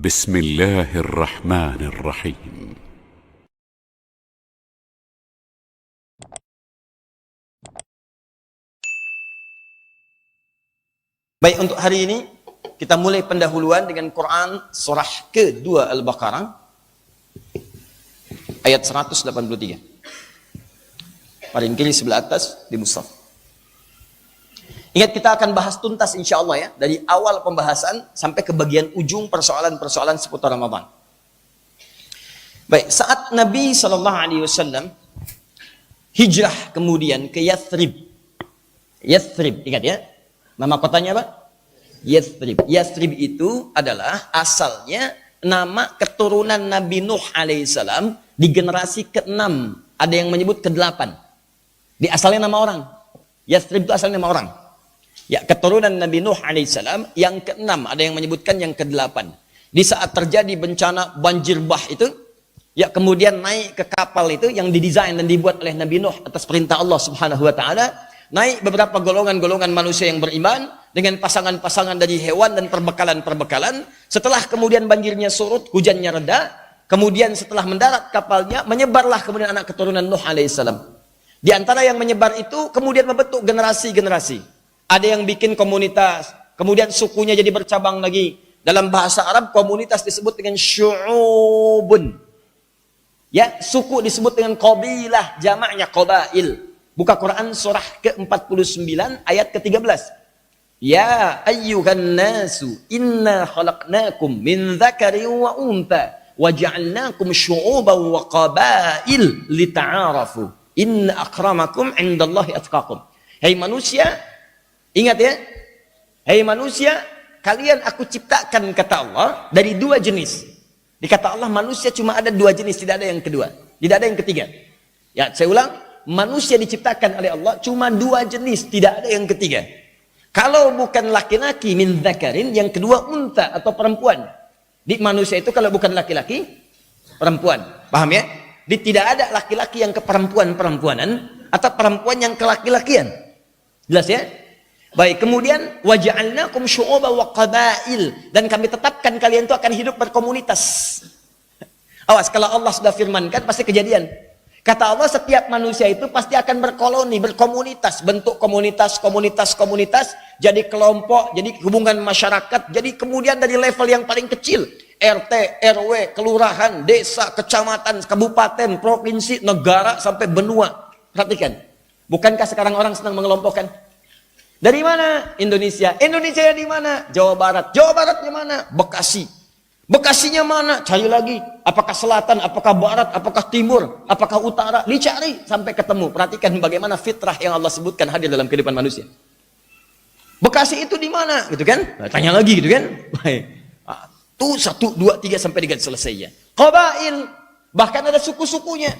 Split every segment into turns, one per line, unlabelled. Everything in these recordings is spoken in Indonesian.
بسم الله الرحمن الرحيم.
Baik, untuk hari ini kita mulai pendahuluan dengan Quran surah ke-2 Al-Baqarah ayat 183. Paling kiri sebelah atas di mushaf. Ingat, kita akan bahas tuntas insya Allah ya, dari awal pembahasan sampai ke bagian ujung persoalan-persoalan seputar Ramadan. Baik, saat Nabi SAW hijrah kemudian ke Yathrib. Yathrib, ingat ya, nama kotanya apa? Yathrib. Yathrib itu adalah asalnya nama keturunan Nabi Nuh alaihissalam di generasi ke-6. Ada yang menyebut ke-8. Di asalnya nama orang. Yathrib itu asalnya nama orang. Ya, keturunan Nabi Nuh alaihissalam yang ke-6, ada yang menyebutkan yang ke-8. Di saat terjadi bencana banjir bah itu, ya kemudian naik ke kapal itu yang didesain dan dibuat oleh Nabi Nuh atas perintah Allah Subhanahu wa taala, naik beberapa golongan-golongan manusia yang beriman dengan pasangan-pasangan dari hewan dan perbekalan-perbekalan. Setelah kemudian banjirnya surut, hujannya reda, kemudian setelah mendarat kapalnya, menyebarlah kemudian anak keturunan Nuh alaihissalam. Di antara yang menyebar itu kemudian membentuk generasi-generasi. Ada yang bikin komunitas, kemudian sukunya jadi bercabang lagi. Dalam bahasa Arab, komunitas disebut dengan syu'ubun. Ya, suku disebut dengan qabilah, jamaknya qabail. Buka Quran surah ke-49 ayat ke-13. Ya ayyuhan nasu inna khalaqnakum min dzakarin wa untha wa ja'alnakum syu'uban wa qabail lita'arafu. Inna akramakum 'indallahi atqakum. Hai manusia, ingat ya, hei manusia, kalian aku ciptakan, kata Allah, dari dua jenis. Dikata Allah, manusia cuma ada dua jenis, tidak ada yang kedua, tidak ada yang ketiga. Ya, saya ulang, manusia diciptakan oleh Allah cuma dua jenis, tidak ada yang ketiga. Kalau bukan laki-laki, min dzakarin, yang kedua unta atau perempuan. Di manusia itu kalau bukan laki-laki, perempuan. Paham ya? Tidak ada laki-laki yang keperempuan-perempuanan atau perempuan yang kelaki-lakian. Jelas ya? Baik, kemudian waja'alnakum syu'uban wa qabail, dan kami tetapkan kalian itu akan hidup berkomunitas. Awas, kalau Allah sudah firmankan pasti kejadian. Kata Allah, setiap manusia itu pasti akan berkoloni, berkomunitas, bentuk komunitas, jadi kelompok, jadi hubungan masyarakat, jadi kemudian dari level yang paling kecil, RT, RW, kelurahan, desa, kecamatan, kabupaten, provinsi, negara, sampai benua. Perhatikan, bukankah sekarang orang senang mengelompokkan? Dari mana? Indonesia. Indonesia di mana? Jawa Barat. Jawa Baratnya mana? Bekasi. Bekasinya mana? Cari lagi. Apakah selatan, apakah barat, apakah timur, apakah utara? Dicari sampai ketemu. Perhatikan bagaimana fitrah yang Allah sebutkan hadir dalam kehidupan manusia. Bekasi itu di mana? Gitu kan? Nah, tanya lagi gitu kan? Baik. Tuh 1, 2, 3 sampai dengan selesainya. Qabail. Bahkan ada suku-sukunya.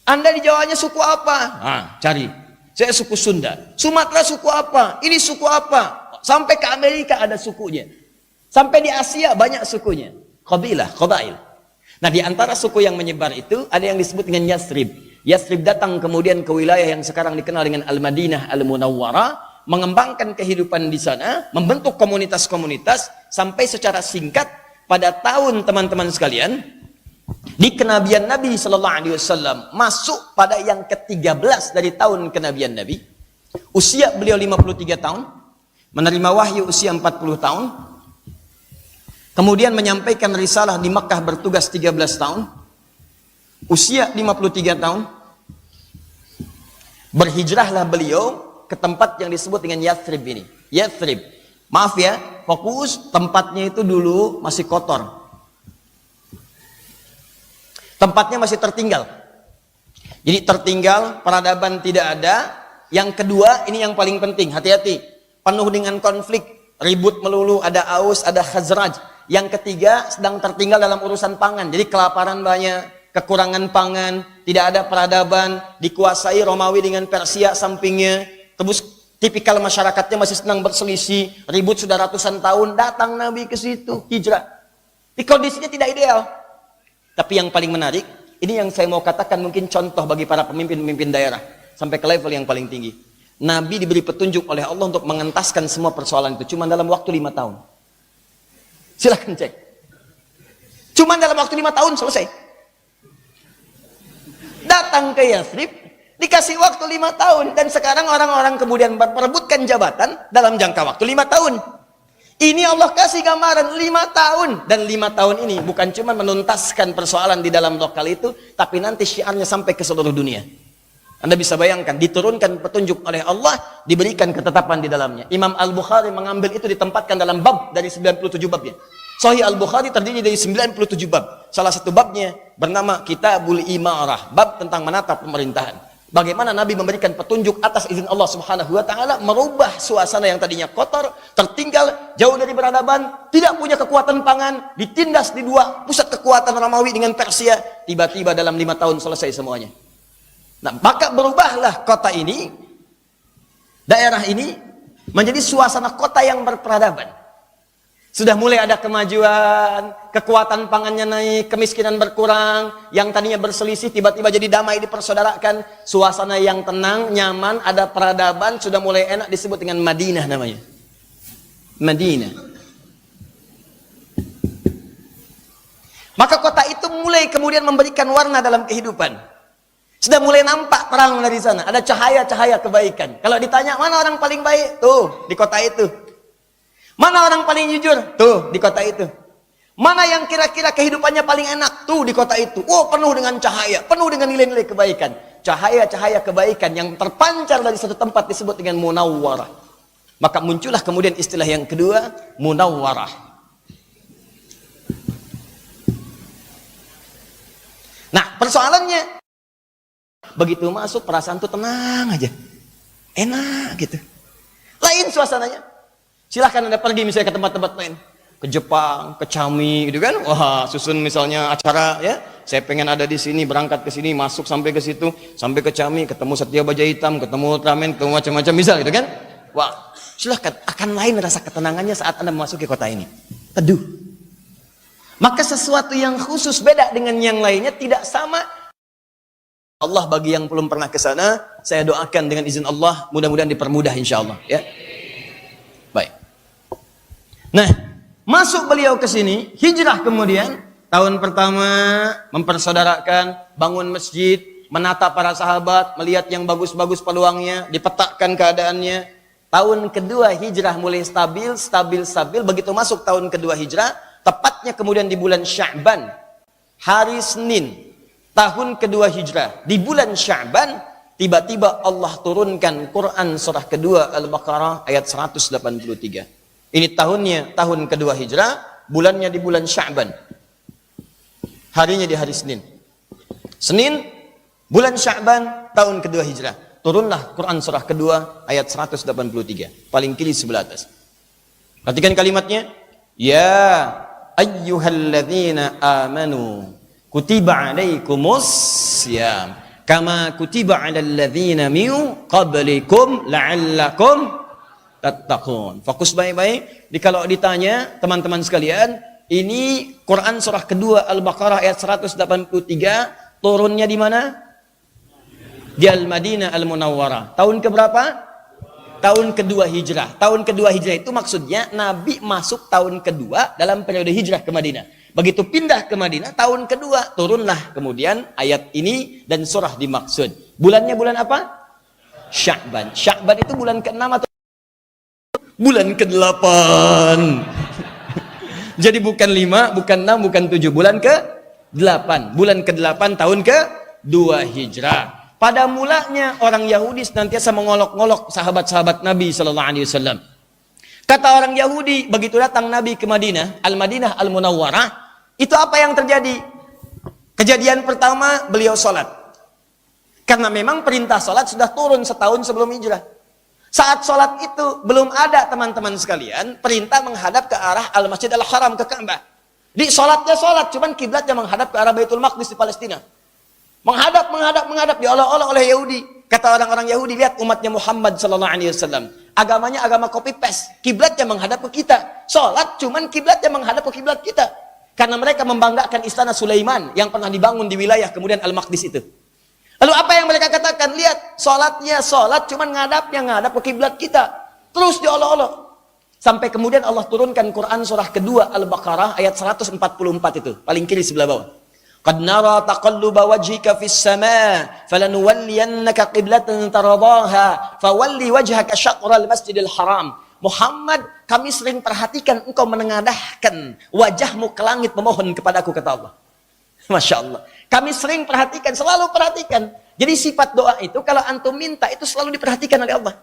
Anda di Jawanya suku apa? Nah, cari. Saya suku Sunda. Sumatera suku apa? Ini suku apa? Sampai ke Amerika ada sukunya. Sampai di Asia banyak sukunya. Qabilah, qabail. Nah, di antara suku yang menyebar itu ada yang disebut dengan Yathrib. Yathrib datang kemudian ke wilayah yang sekarang dikenal dengan Al-Madinah Al-Munawwarah, mengembangkan kehidupan di sana, membentuk komunitas-komunitas, sampai secara singkat pada tahun teman-teman sekalian, di kenabian Nabi Sallallahu Alaihi Wasallam masuk pada yang ke-13 dari tahun kenabian Nabi. Usia beliau 53 tahun, menerima wahyu usia 40 tahun, kemudian menyampaikan risalah di Makkah bertugas 13 tahun, usia 53 tahun, berhijrahlah beliau ke tempat yang disebut dengan Yathrib ini. Yathrib, maaf ya, fokus, tempatnya itu dulu masih kotor. Tempatnya masih tertinggal. Jadi tertinggal, peradaban tidak ada. Yang kedua, ini yang paling penting, hati-hati. Penuh dengan konflik, ribut melulu, ada Aus, ada Khazraj. Yang ketiga, sedang tertinggal dalam urusan pangan. Jadi kelaparan banyak, kekurangan pangan, tidak ada peradaban, dikuasai Romawi dengan Persia sampingnya. Terus tipikal masyarakatnya masih senang berselisih, ribut sudah ratusan tahun, datang Nabi ke situ, hijrah. Di kondisinya tidak ideal. Tapi yang paling menarik, ini yang saya mau katakan mungkin contoh bagi para pemimpin-pemimpin daerah sampai ke level yang paling tinggi. Nabi diberi petunjuk oleh Allah untuk mengentaskan semua persoalan itu cuma dalam waktu 5 tahun. Silahkan cek. Cuman dalam waktu 5 tahun selesai. Datang ke Yathrib, dikasih waktu 5 tahun. Dan sekarang orang-orang kemudian memperebutkan jabatan dalam jangka waktu 5 tahun. Ini Allah kasih gambaran 5 tahun. Dan 5 tahun ini bukan cuma menuntaskan persoalan di dalam lokal itu, tapi nanti syiarnya sampai ke seluruh dunia. Anda bisa bayangkan, diturunkan petunjuk oleh Allah, diberikan ketetapan di dalamnya. Imam Al-Bukhari mengambil itu ditempatkan dalam bab dari 97 babnya. Sahih Al-Bukhari terdiri dari 97 bab. Salah satu babnya bernama Kitabul Imarah, bab tentang menata pemerintahan. Bagaimana Nabi memberikan petunjuk atas izin Allah Subhanahu wa taala, merubah suasana yang tadinya kotor, tertinggal, jauh dari peradaban, tidak punya kekuatan pangan, ditindas di 2 pusat kekuatan Romawi dengan Persia, tiba-tiba dalam 5 tahun selesai semuanya. Nah, maka berubahlah kota ini, daerah ini menjadi suasana kota yang berperadaban. Sudah mulai ada kemajuan, kekuatan pangannya naik, kemiskinan berkurang, yang tadinya berselisih tiba-tiba jadi damai, dipersaudarakan, suasana yang tenang, nyaman, ada peradaban, sudah mulai enak, disebut dengan Madinah namanya. Madinah. Maka kota itu mulai kemudian memberikan warna dalam kehidupan. Sudah mulai nampak terang dari sana, ada cahaya-cahaya kebaikan. Kalau ditanya mana orang paling baik, tuh di kota itu. Mana orang paling jujur? Tuh, di kota itu. Mana yang kira-kira kehidupannya paling enak? Tuh, di kota itu. Oh, penuh dengan cahaya, penuh dengan nilai-nilai kebaikan. Cahaya-cahaya kebaikan yang terpancar dari satu tempat disebut dengan munawwarah. Maka muncullah kemudian istilah yang kedua, munawwarah. Nah, persoalannya, begitu masuk perasaan tuh tenang aja. Enak gitu. Lain suasananya. Silahkan Anda pergi misalnya ke tempat-tempat lain, ke Jepang, ke Cami gitu kan. Wah, susun misalnya acara ya, saya pengen ada di sini, berangkat ke sini, masuk sampai ke situ, sampai ke Cami, ketemu Satya Baja Hitam, ketemu Ultraman, ketemu macam-macam misal gitu kan. Wah, silahkan, akan lain rasa ketenangannya saat Anda memasuki kota ini. Teduh. Maka sesuatu yang khusus beda dengan yang lainnya, tidak sama. Allah bagi yang belum pernah ke sana, saya doakan dengan izin Allah, mudah-mudahan dipermudah insyaallah ya. Baik. Nah, masuk beliau ke sini, hijrah kemudian, tahun pertama mempersaudarakan, bangun masjid, menata para sahabat, melihat yang bagus-bagus peluangnya, dipetakan keadaannya. Tahun kedua hijrah mulai stabil, begitu masuk tahun kedua hijrah, tepatnya kemudian di bulan Sya'ban, hari Senin, tahun kedua hijrah, di bulan Sya'ban, tiba-tiba Allah turunkan Quran surah kedua Al-Baqarah ayat 183. Ini tahunnya, tahun kedua hijrah, bulannya di bulan Sya'ban. Harinya di hari Senin. Senin, bulan Sya'ban, tahun kedua hijrah. Turunlah Quran surah kedua ayat 183. Paling kiri sebelah atas. Perhatikan kalimatnya. Ya ayyuhalladzina amanu kutiba alaikumus syiyam kama kutiba 'alal ladzina min qablikum la'allakum tattaqun. Fokus baik-baik. Kalau ditanya teman-teman sekalian, ini Quran surah kedua Al-Baqarah ayat 183 turunnya di mana? Di Al-Madinah Al-Munawwarah. Tahun keberapa? Tahun kedua hijrah. Tahun kedua hijrah itu maksudnya Nabi masuk tahun kedua dalam periode hijrah ke Madinah. Begitu pindah ke Madinah, tahun kedua turunlah kemudian ayat ini dan surah dimaksud. Bulannya bulan apa? Sya'ban. Sya'ban itu bulan ke-6 atau bulan ke-8. Jadi bukan 5, bukan 6, bukan 7. Bulan ke-8. Bulan ke-8 tahun ke-2 hijrah. Pada mulanya orang Yahudi senantiasa mengolok-olok sahabat-sahabat Nabi SAW. Kata orang Yahudi, begitu datang Nabi ke Madinah, Al-Madinah Al-Munawwarah, itu apa yang terjadi? Kejadian pertama, beliau sholat. Karena memang perintah sholat sudah turun setahun sebelum hijrah. Saat sholat itu belum ada teman-teman sekalian perintah menghadap ke arah Al-Masjid Al-Haram, ke Ka'bah. Di sholatnya sholat, cuman kiblatnya menghadap ke arah Baitul Maqdis di Palestina. Menghadap, diolok-olok oleh Yahudi. Kata orang-orang Yahudi, lihat umatnya Muhammad SAW. Agamanya agama copy paste. Kiblatnya menghadap ke kita. Sholat cuman kiblatnya menghadap ke kiblat kita. Karena mereka membanggakan istana Sulaiman yang pernah dibangun di wilayah kemudian Al-Maqdis itu. Lalu apa yang mereka katakan? Lihat, sholatnya sholat, cuman ngadap ke kiblat kita. Terus diolok-olok. Sampai kemudian Allah turunkan Quran surah kedua Al-Baqarah ayat 144 itu. Paling kiri sebelah bawah. Qad nara taqalluba wajhika fis sama' falanuwalliyannaka qiblatan taradaha fawalli wajhaka syatral masjidil haram. Muhammad, kami sering perhatikan engkau menengadahkan wajahmu ke langit memohon kepadaku, kata Allah. Masya Allah. Kami sering perhatikan, selalu perhatikan. Jadi sifat doa itu kalau antum minta itu selalu diperhatikan oleh Allah.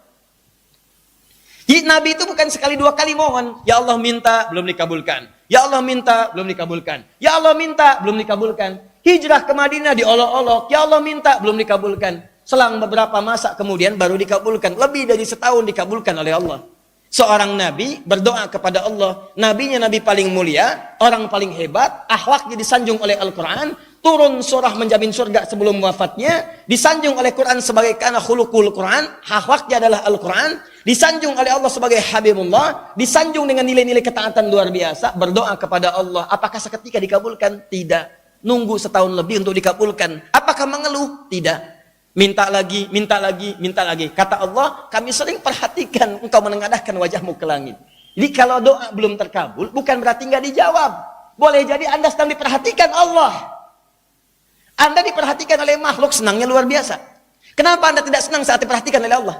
Jadi Nabi itu bukan sekali dua kali mohon. Ya Allah minta, belum dikabulkan. Ya Allah minta, belum dikabulkan. Ya Allah minta, belum dikabulkan. Hijrah ke Madinah diolok-olok. Ya Allah minta, belum dikabulkan. Selang beberapa masa kemudian baru dikabulkan. Lebih dari setahun dikabulkan oleh Allah. Seorang Nabi berdoa kepada Allah. Nabinya Nabi paling mulia, orang paling hebat, akhlaknya disanjung oleh Al-Quran. Turun surah menjamin surga sebelum wafatnya, disanjung oleh Quran sebagai kana khuluqul Quran, akhlaknya adalah Al-Quran, disanjung oleh Allah sebagai Habibullah, disanjung dengan nilai-nilai ketaatan luar biasa, berdoa kepada Allah. Apakah seketika dikabulkan? Tidak. Nunggu setahun lebih untuk dikabulkan. Apakah mengeluh? Tidak. Minta lagi, minta lagi, minta lagi. Kata Allah, kami sering perhatikan engkau menengadahkan wajahmu ke langit. Jadi kalau doa belum terkabul, bukan berarti nggak dijawab. Boleh jadi Anda sedang diperhatikan Allah. Anda diperhatikan oleh makhluk, senangnya luar biasa. Kenapa Anda tidak senang saat diperhatikan oleh Allah?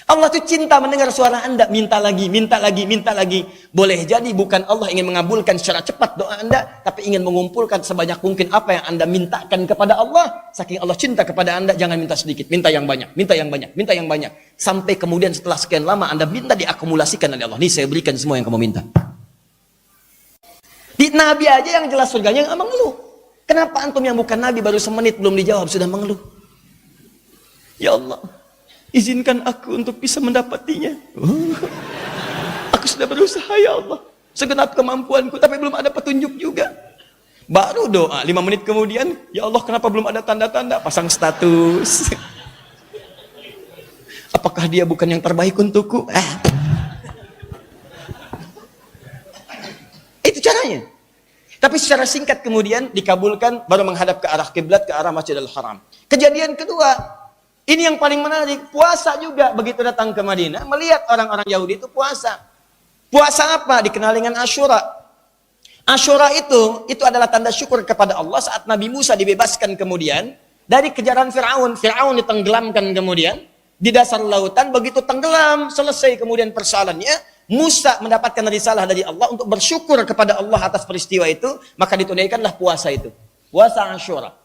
Allah itu cinta mendengar suara Anda. Minta lagi, minta lagi, minta lagi. Boleh jadi bukan Allah ingin mengabulkan secara cepat doa Anda, tapi ingin mengumpulkan sebanyak mungkin apa yang Anda mintakan kepada Allah. Saking Allah cinta kepada Anda, jangan minta sedikit. Minta yang banyak, minta yang banyak, minta yang banyak. Sampai kemudian setelah sekian lama Anda minta diakumulasikan oleh Allah. Nih saya berikan semua yang kamu minta. Di Nabi aja yang jelas surganya nggak mengeluh. Kenapa antum yang bukan Nabi baru semenit belum dijawab sudah mengeluh? Ya Allah, izinkan aku untuk bisa mendapatinya. Aku sudah berusaha ya Allah, segenap kemampuanku, tapi belum ada petunjuk juga. Baru doa, 5 menit kemudian, ya Allah kenapa belum ada tanda-tanda? Pasang status. Apakah dia bukan yang terbaik untukku? Itu caranya. Tapi secara singkat kemudian dikabulkan, baru menghadap ke arah kiblat, ke arah Masjidil Haram. Kejadian kedua, ini yang paling menarik, puasa juga. Begitu datang ke Madinah, melihat orang-orang Yahudi itu puasa. Puasa apa? Dikenal dengan Asyura. Asyura itu adalah tanda syukur kepada Allah saat Nabi Musa dibebaskan kemudian dari kejaran Fir'aun. Fir'aun ditenggelamkan kemudian di dasar lautan. Begitu tenggelam, selesai kemudian persoalannya. Musa mendapatkan risalah dari Allah untuk bersyukur kepada Allah atas peristiwa itu, maka ditunaikanlah puasa itu. Puasa Asyura.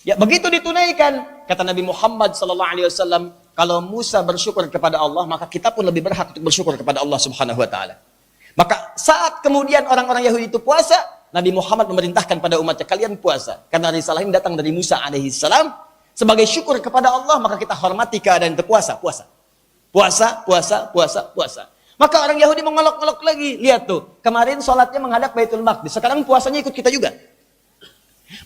Ya, begitu ditunaikan, kata Nabi Muhammad SAW, kalau Musa bersyukur kepada Allah, maka kita pun lebih berhak untuk bersyukur kepada Allah Subhanahu wa taala. Maka saat kemudian orang-orang Yahudi itu puasa, Nabi Muhammad memerintahkan pada umatnya, kalian puasa. Karena risalah ini datang dari Musa alaihissalam, sebagai syukur kepada Allah, maka kita hormati keadaan itu puasa. Puasa. Maka orang Yahudi mengolok-olok lagi. Lihat tuh, kemarin sholatnya menghadap Baitul Maqdis. Sekarang puasanya ikut kita juga.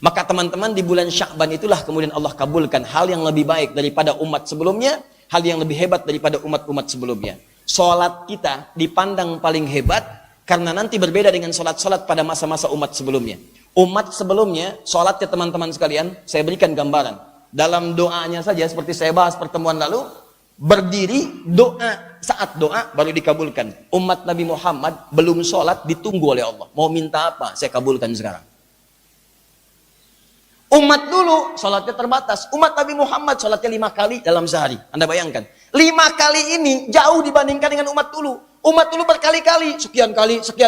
Maka teman-teman, di bulan Sya'ban itulah kemudian Allah kabulkan hal yang lebih baik daripada umat sebelumnya. Hal yang lebih hebat daripada umat-umat sebelumnya. Sholat kita dipandang paling hebat karena nanti berbeda dengan sholat-sholat pada masa-masa umat sebelumnya. Umat sebelumnya, sholatnya teman-teman sekalian, saya berikan gambaran. Dalam doanya saja, seperti saya bahas pertemuan lalu, berdiri, doa, saat doa baru dikabulkan. Umat Nabi Muhammad belum sholat ditunggu oleh Allah. Mau minta apa? Saya kabulkan sekarang. Umat dulu sholatnya terbatas. Umat Nabi Muhammad sholatnya 5 kali dalam sehari. Anda bayangkan. 5 kali ini jauh dibandingkan dengan umat dulu. Umat dulu berkali-kali, sekian kali, 50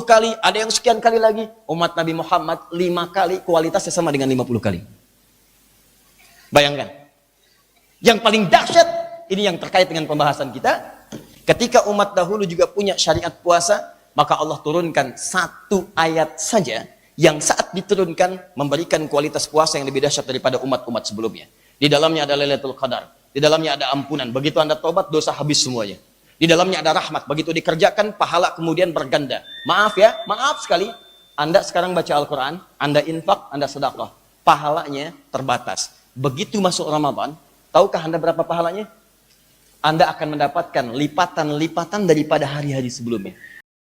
kali, ada yang sekian kali lagi. Umat Nabi Muhammad 5 kali, kualitasnya sama dengan 50 kali. Bayangkan. Yang paling dahsyat, ini yang terkait dengan pembahasan kita. Ketika umat dahulu juga punya syariat puasa, maka Allah turunkan 1 ayat saja yang saat diturunkan memberikan kualitas puasa yang lebih dahsyat daripada umat-umat sebelumnya. Di dalamnya ada Lailatul Qadar, di dalamnya ada ampunan. Begitu Anda tobat, dosa habis semuanya. Di dalamnya ada rahmat, begitu dikerjakan pahala kemudian berganda. Maaf ya, maaf sekali. Anda sekarang baca Al-Quran, Anda infak, Anda sedekah, pahalanya terbatas. Begitu masuk Ramadan, tahukah Anda berapa pahalanya? Anda akan mendapatkan lipatan-lipatan daripada hari-hari sebelumnya.